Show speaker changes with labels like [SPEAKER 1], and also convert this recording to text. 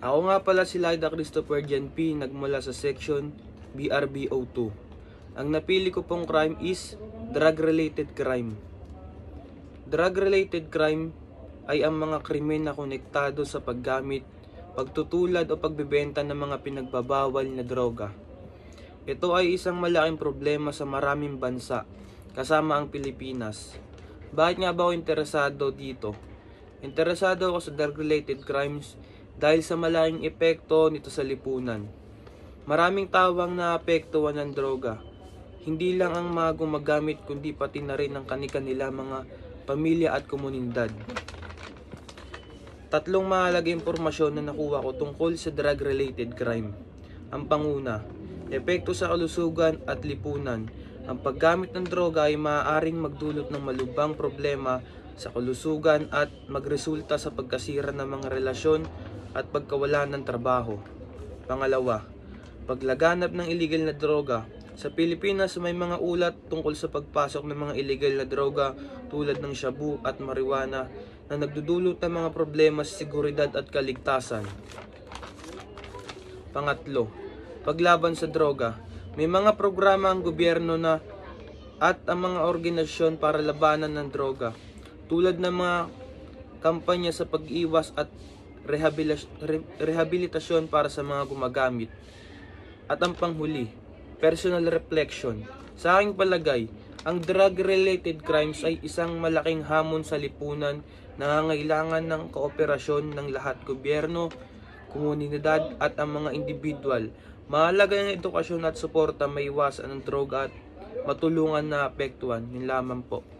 [SPEAKER 1] Ako nga pala si Lyda Christopher Jan P. nagmula sa section BRBO2. Ang napili ko pong crime is drug-related crime. Drug-related crime ay ang mga krimen na konektado sa paggamit, pagtutulad o pagbebenta ng mga pinagbabawal na droga. Ito ay isang malaking problema sa maraming bansa, kasama ang Pilipinas. Bakit nga ba ako interesado dito? Interesado ako sa drug-related crimes dahil sa malaking epekto nito sa lipunan. Maraming tao ang naapektuhan ng droga. Hindi lang ang mga gumagamit kundi pati na rin ang kani-kanila mga pamilya at komunidad. Tatlong mahalagang impormasyon na nakuha ko tungkol sa drug-related crime. Ang panguna, epekto sa kalusugan at lipunan. Ang paggamit ng droga ay maaaring magdulot ng malubhang problema sa kalusugan at magresulta sa pagkasira ng mga relasyon at pagkawala ng trabaho. Pangalawa, paglaganap ng illegal na droga. Sa Pilipinas may mga ulat tungkol sa pagpasok ng mga illegal na droga tulad ng shabu at marijuana na nagdudulot ng mga problema sa seguridad at kaligtasan. Pangatlo, paglaban sa droga. May mga programa ang gobyerno na at ang mga organisasyon para labanan ng droga, tulad ng mga kampanya sa pag-iwas at rehabilitasyon para sa mga gumagamit. At ang panghuli, personal reflection. Sa aking palagay, ang drug-related crimes ay isang malaking hamon sa lipunan na nangangailangan ng kooperasyon ng lahat, gobyerno, komunidad at ang mga individual. Mahalaga ang edukasyon at suporta maiwasan ang droga at matulungan na apektuhan. Yun lamang po.